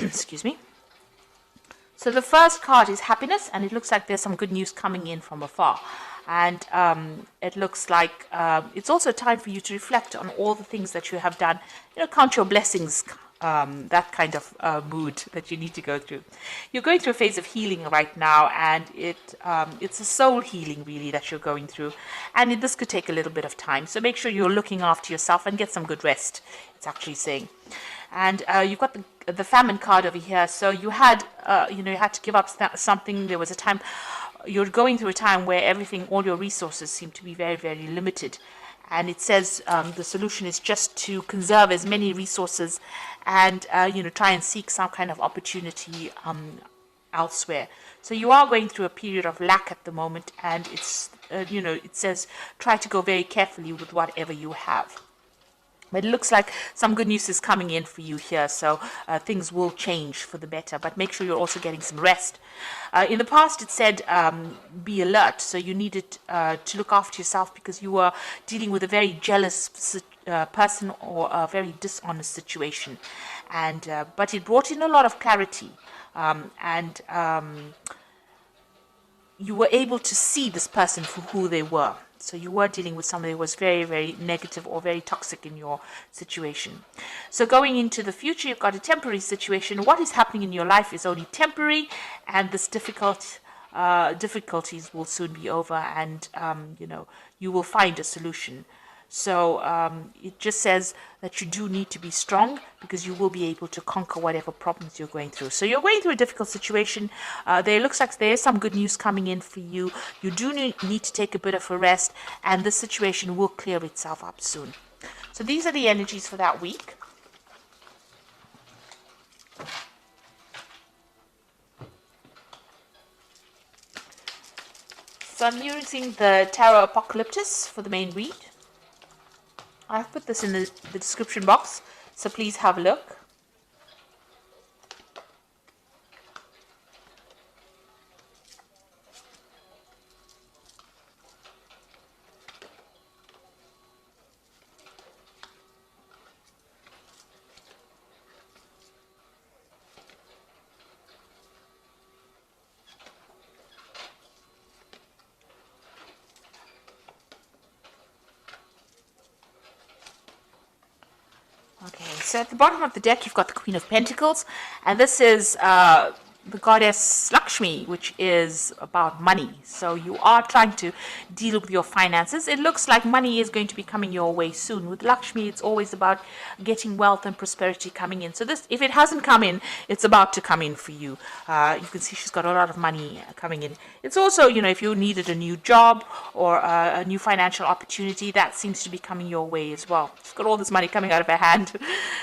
Excuse me. So the first card is happiness, and it looks like there's some good news coming in from afar. And it looks like it's also time for you to reflect on all the things that you have done. Count your blessings, that kind of mood that you need to go through. You're going through a phase of healing right now, and it's a soul healing really that you're going through. And this could take a little bit of time. So make sure you're looking after yourself and get some good rest, it's actually saying. And you've got the famine card over here. So you had, you had to give up something. There was a time, you're going through a time where all your resources seem to be very, very limited. And it says the solution is just to conserve as many resources and, try and seek some kind of opportunity elsewhere. So you are going through a period of lack at the moment. And it's, it says try to go very carefully with whatever you have. But it looks like some good news is coming in for you here, so things will change for the better. But make sure you're also getting some rest. In the past, it said be alert, so you needed to look after yourself because you were dealing with a very jealous person or a very dishonest situation. And but it brought in a lot of clarity, and you were able to see this person for who they were. So you were dealing with somebody who was very, very negative or very toxic in your situation. So going into the future, you've got a temporary situation. What is happening in your life is only temporary, and this difficulties will soon be over, and you will find a solution. So it just says that you do need to be strong because you will be able to conquer whatever problems you're going through. So you're going through a difficult situation. There looks like there is some good news coming in for you. You do need to take a bit of a rest, and the situation will clear itself up soon. So these are the energies for that week. So I'm using the Tarot Apocalyptus for the main read. I've put this in the description box, so please have a look. Okay, so at the bottom of the deck, you've got the Queen of Pentacles, and this is the goddess Lakshmi, which is about money. So you are trying to deal with your finances. It looks like money is going to be coming your way soon. With Lakshmi, it's always about getting wealth and prosperity coming in. So this, if it hasn't come in, it's about to come in for you. You can see she's got a lot of money coming in. It's also, if you needed a new job or a new financial opportunity, that seems to be coming your way as well. She's got all this money coming out of her hand.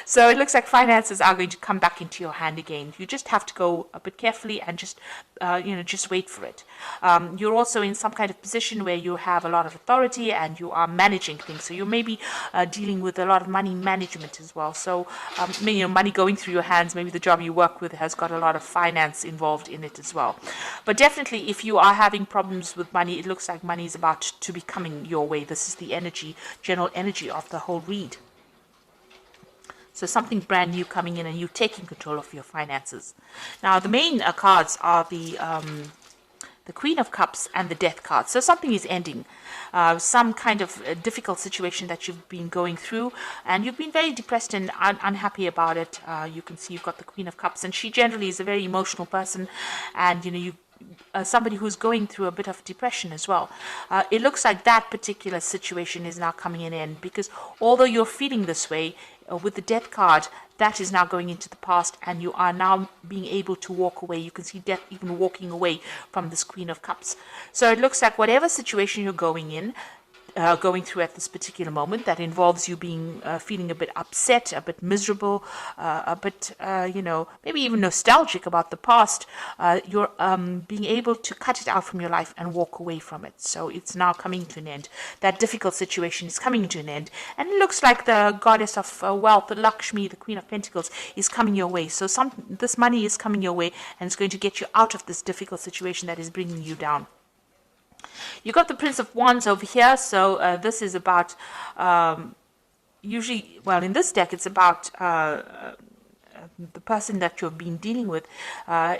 So it looks like finances are going to come back into your hand again. You just have to go a bit carefully and just wait for it. You're also in some kind of position where you have a lot of authority and you are managing things. So you may be dealing with a lot of money management as well. So money going through your hands. Maybe the job you work with has got a lot of finance involved in it as well. But definitely, if you are having problems with money, it looks like money is about to be coming your way. This is the general energy of the whole read. So something brand new coming in and you taking control of your finances. Now, the main cards are the Queen of Cups and the Death card. So something is ending. Some kind of difficult situation that you've been going through, and you've been very depressed and unhappy about it. You can see you've got the Queen of Cups, and she generally is a very emotional person, and somebody who's going through a bit of depression as well. It looks like that particular situation is now coming in end, because although you're feeling this way, with the Death card, that is now going into the past, and you are now being able to walk away. You can see Death even walking away from this Queen of Cups. So it looks like whatever situation you're going through at this particular moment, that involves you being feeling a bit upset, a bit miserable, a bit maybe even nostalgic about the past, you're being able to cut it out from your life and walk away from it. So it's now coming to an end. That difficult situation is coming to an end, and it looks like the goddess of wealth, the Lakshmi, the Queen of Pentacles, is coming your way. So this money is coming your way, and it's going to get you out of this difficult situation that is bringing you down. You got the Prince of Wands over here, so this is about, in this deck, it's about the person that you've been dealing with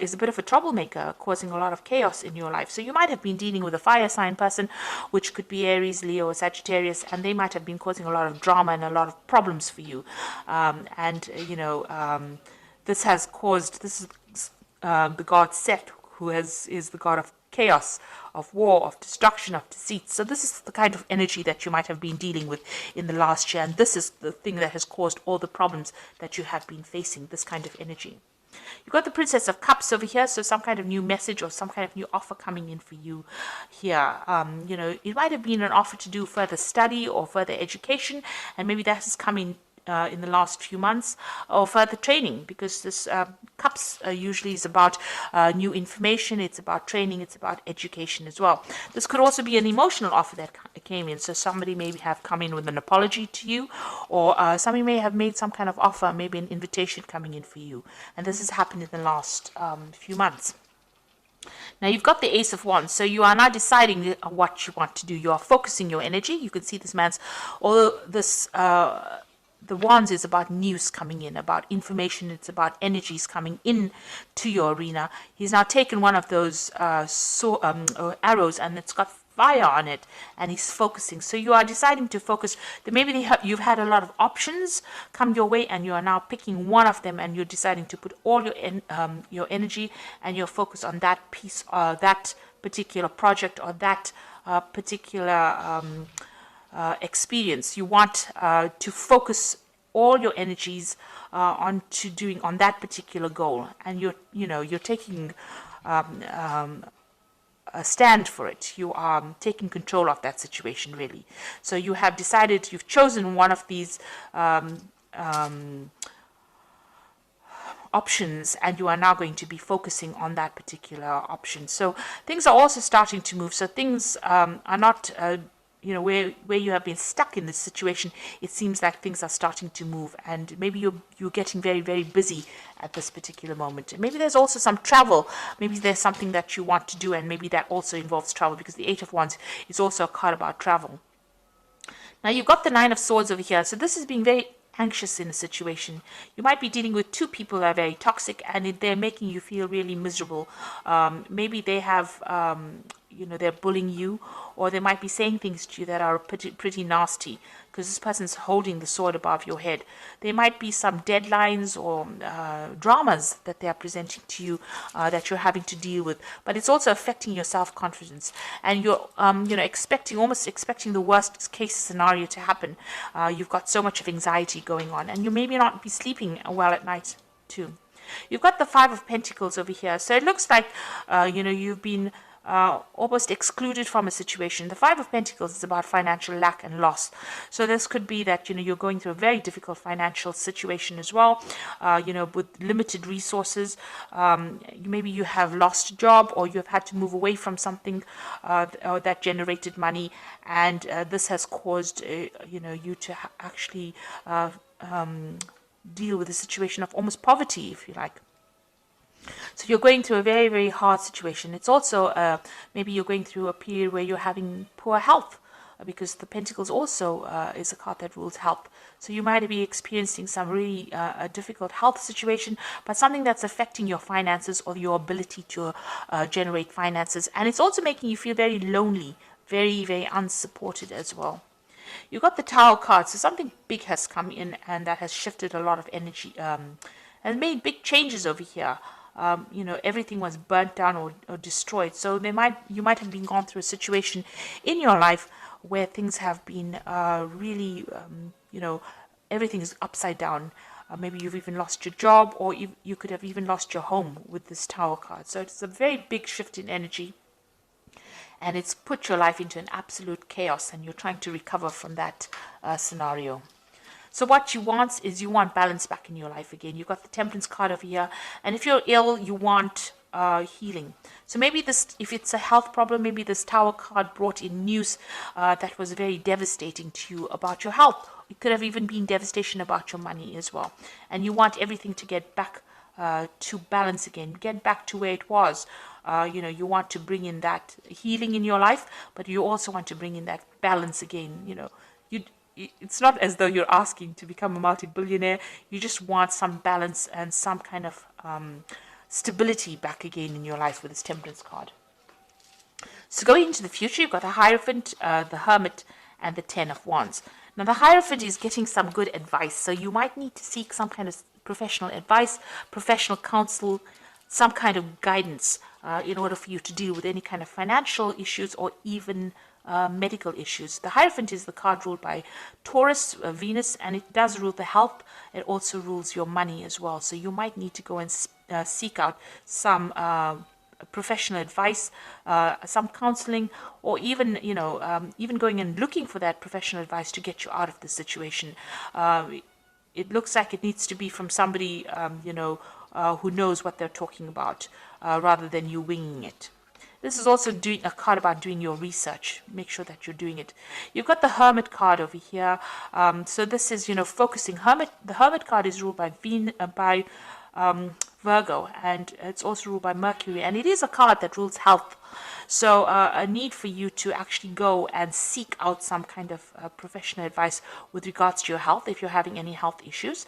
is a bit of a troublemaker, causing a lot of chaos in your life. So you might have been dealing with a fire sign person, which could be Aries, Leo, or Sagittarius, and they might have been causing a lot of drama and a lot of problems for you. This has caused, this is the god Set, who is the god of chaos, of war, of destruction, of deceit. So this is the kind of energy that you might have been dealing with in the last year, and this is the thing that has caused all the problems that you have been facing, this kind of energy. You've got the Princess of Cups over here, so some kind of new message or some kind of new offer coming in for you here. It might have been an offer to do further study or further education, and maybe that has come in the last few months, or further training, because this cups usually is about new information, it's about training, it's about education as well. This could also be an emotional offer that came in, so somebody may have come in with an apology to you, or somebody may have made some kind of offer, maybe an invitation coming in for you, and this has happened in the last few months. Now you've got the Ace of Wands, so you are now deciding what you want to do. You are focusing your energy. You can see this man's, although this the Wands is about news coming in, about information, it's about energies coming in to your arena. He's now taken one of those arrows, and it's got fire on it, and he's focusing. So you are deciding to focus. Maybe you've had a lot of options come your way, and you are now picking one of them, and you're deciding to put all your energy and your focus on that piece, that particular project, or that particular experience. You want to focus all your energies on that particular goal, and you're taking a stand for it. You are taking control of that situation, really. So you have decided, you've chosen one of these options, and you are now going to be focusing on that particular option. So things are also starting to move. So things are not where you have been stuck in this situation. It seems like things are starting to move, and maybe you're getting very, very busy at this particular moment. And maybe there's also some travel. Maybe there's something that you want to do, and maybe that also involves travel, because the Eight of Wands is also a card about travel. Now you've got the Nine of Swords over here. So this is being very anxious in a situation. You might be dealing with two people that are very toxic, and they're making you feel really miserable. Maybe they have they're bullying you, or they might be saying things to you that are pretty nasty, because this person's holding the sword above your head. There might be some deadlines or dramas that they are presenting to you that you're having to deal with, but it's also affecting your self-confidence, and you're almost expecting the worst case scenario to happen. You've got so much of anxiety going on, and you maybe not be sleeping well at night too. You've got the Five of Pentacles over here, so it looks like you've been almost excluded from a situation. The Five of Pentacles is about financial lack and loss. So this could be that you're going through a very difficult financial situation as well, with limited resources. Maybe you have lost a job, or you have had to move away from something that generated money, and this has caused you to actually deal with a situation of almost poverty, if you like. So you're going through a very, very hard situation. It's also maybe you're going through a period where you're having poor health, because the Pentacles also is a card that rules health. So you might be experiencing some really a difficult health situation, but something that's affecting your finances or your ability to generate finances. And it's also making you feel very lonely, very, very unsupported as well. You've got the Tower card, so something big has come in, and that has shifted a lot of energy and made big changes over here. Everything was burnt down or destroyed. So you might have been gone through a situation in your life where things have been really, everything is upside down. Maybe you've even lost your job, or you could have even lost your home with this Tower card. So it's a very big shift in energy, and it's put your life into an absolute chaos, and you're trying to recover from that scenario. So what you want is balance back in your life again. You've got the Temperance card over here, and if you're ill, you want healing. So maybe if it's a health problem, maybe this Tower card brought in news that was very devastating to you about your health. It could have even been devastation about your money as well. And you want everything to get back to balance again, get back to where it was. You want to bring in that healing in your life, but you also want to bring in that balance again. it's not as though you're asking to become a multi-billionaire. You just want some balance and some kind of stability back again in your life with this Temperance card. So going into the future, you've got the Hierophant, the Hermit, and the Ten of Wands. Now the Hierophant is getting some good advice, so you might need to seek some kind of professional advice, professional counsel, some kind of guidance in order for you to deal with any kind of financial issues or even medical issues. The Hierophant is the card ruled by Taurus, Venus, and it does rule the health. It also rules your money as well. So you might need to go and seek out some professional advice, some counseling, or even even going and looking for that professional advice to get you out of the situation. It looks like it needs to be from somebody who knows what they're talking about, rather than you winging it. This is also doing a card about doing your research. Make sure that you're doing it. You've got the Hermit card over here. So this is, focusing. The Hermit card is ruled by Virgo, and it's also ruled by Mercury, and it is a card that rules health. So a need for you to actually go and seek out some kind of professional advice with regards to your health if you're having any health issues.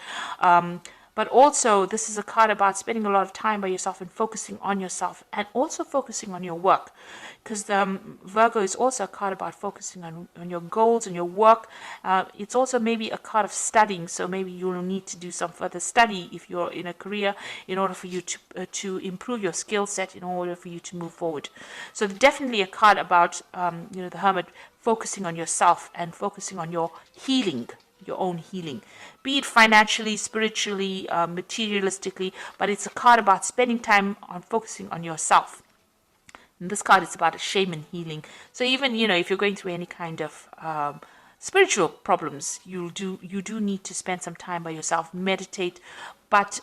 But also, this is a card about spending a lot of time by yourself and focusing on yourself, and also focusing on your work. Because Virgo is also a card about focusing on your goals and your work. It's also maybe a card of studying, so maybe you'll need to do some further study if you're in a career in order for you to improve your skill set, in order for you to move forward. So definitely a card about, the Hermit focusing on yourself and focusing on your healing, your own healing, be it financially, spiritually, materialistically, but it's a card about spending time on focusing on yourself. And this card is about a shaman healing. So even, if you're going through any kind of spiritual problems, you do need to spend some time by yourself, meditate, but,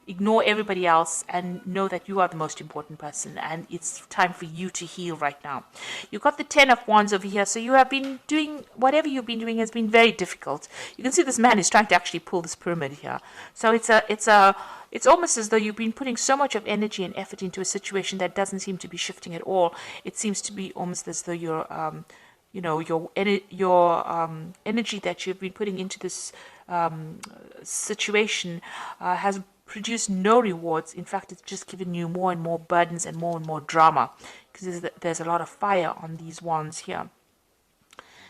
ignore everybody else and know that you are the most important person, and it's time for you to heal right now. You've got the Ten of Wands over here, so you have been doing, whatever you've been doing has been very difficult. You can see this man is trying to actually pull this pyramid here. So it's almost as though you've been putting so much of energy and effort into a situation that doesn't seem to be shifting at all. It seems to be almost as though your energy that you've been putting into this situation has produced no rewards. In fact, it's just given you more and more burdens and more drama, because there's a lot of fire on these wands here.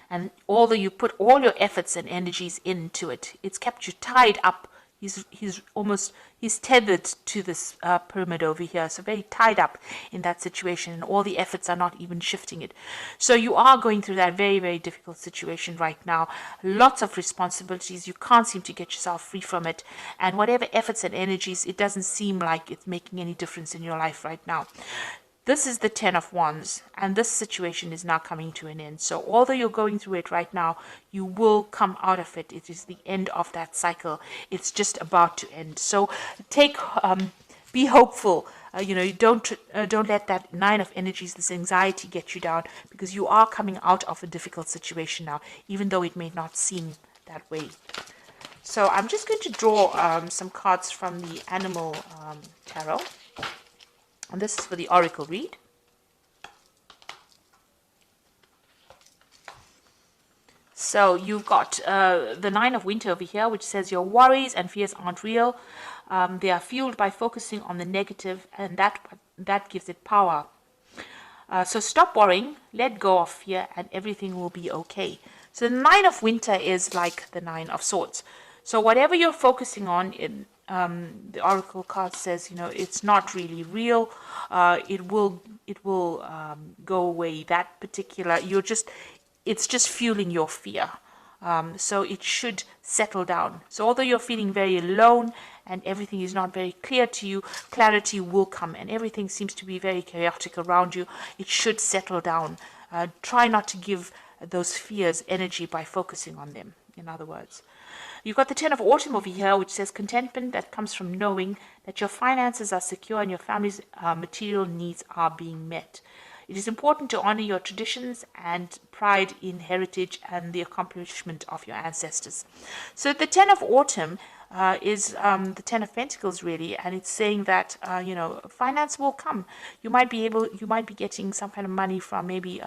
And although you put all your efforts and energies into it, it's kept you tied up. He's tethered to this pyramid over here, so very tied up in that situation, and all the efforts are not even shifting it. So you are going through that very, very difficult situation right now. Lots of responsibilities. You can't seem to get yourself free from it, and whatever efforts and energies, it doesn't seem like it's making any difference in your life right now. This is the Ten of Wands, and this situation is now coming to an end. So although you're going through it right now, you will come out of it. It is the end of that cycle. It's just about to end. So be hopeful. Don't let that Nine of Energies, this anxiety, get you down, because you are coming out of a difficult situation now, even though it may not seem that way. So I'm just going to draw some cards from the Animal Tarot. And this is for the Oracle read. So you've got the Nine of Winter over here, which says your worries and fears aren't real. They are fueled by focusing on the negative, and that gives it power. So stop worrying, let go of fear, and everything will be okay. So the Nine of Winter is like the Nine of Swords. So whatever you're focusing on, the Oracle card says, it's not really real. It will go away. That particular, it's just fueling your fear. So it should settle down. So although you're feeling very alone and everything is not very clear to you, clarity will come, and everything seems to be very chaotic around you. It should settle down. Try not to give those fears energy by focusing on them, in other words. You've got the Ten of Autumn over here, which says contentment that comes from knowing that your finances are secure and your family's material needs are being met. It is important to honor your traditions and pride in heritage and the accomplishment of your ancestors. So the Ten of Autumn is the Ten of Pentacles, really, and it's saying that finance will come. You might be getting some kind of money from maybe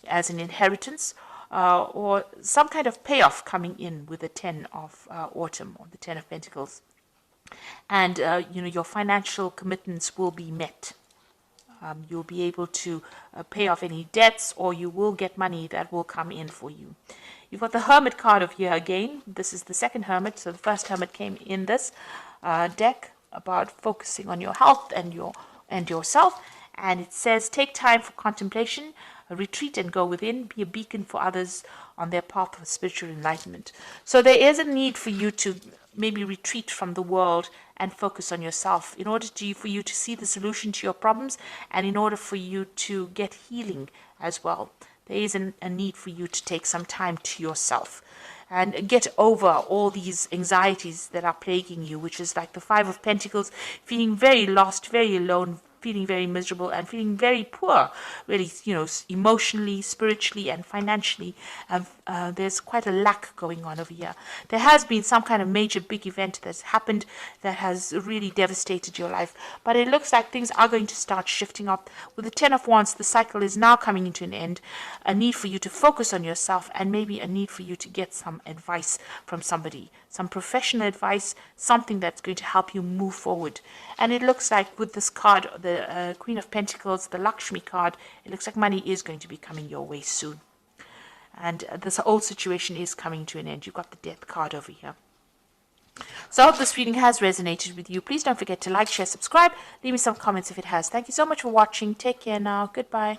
as an inheritance. or some kind of payoff coming in with the 10 of autumn, or the 10 of Pentacles. And, your financial commitments will be met. You'll be able to pay off any debts, or you will get money that will come in for you. You've got the Hermit card of here again. This is the second Hermit. So the first Hermit came in this deck about focusing on your health and yourself. And it says, take time for contemplation, retreat and go within, be a beacon for others on their path of spiritual enlightenment. So there is a need for you to maybe retreat from the world and focus on yourself in order for you to see the solution to your problems, and in order for you to get healing as well. There is a need for you to take some time to yourself and get over all these anxieties that are plaguing you, which is like the Five of Pentacles, feeling very lost, very alone, feeling very miserable, and feeling very poor, really, emotionally, spiritually, and financially. There's quite a lack going on over here. There has been some kind of major big event that's happened that has really devastated your life, but it looks like things are going to start shifting up. With the 10 of Wands, the cycle is now coming into an end. A need for you to focus on yourself, and maybe a need for you to get some advice from somebody, some professional advice, something that's going to help you move forward. And it looks like with this card, the Queen of Pentacles, the Lakshmi card, it looks like money is going to be coming your way soon. And this whole situation is coming to an end. You've got the Death card over here. So I hope this reading has resonated with you. Please don't forget to like, share, subscribe. Leave me some comments if it has. Thank you so much for watching. Take care now. Goodbye.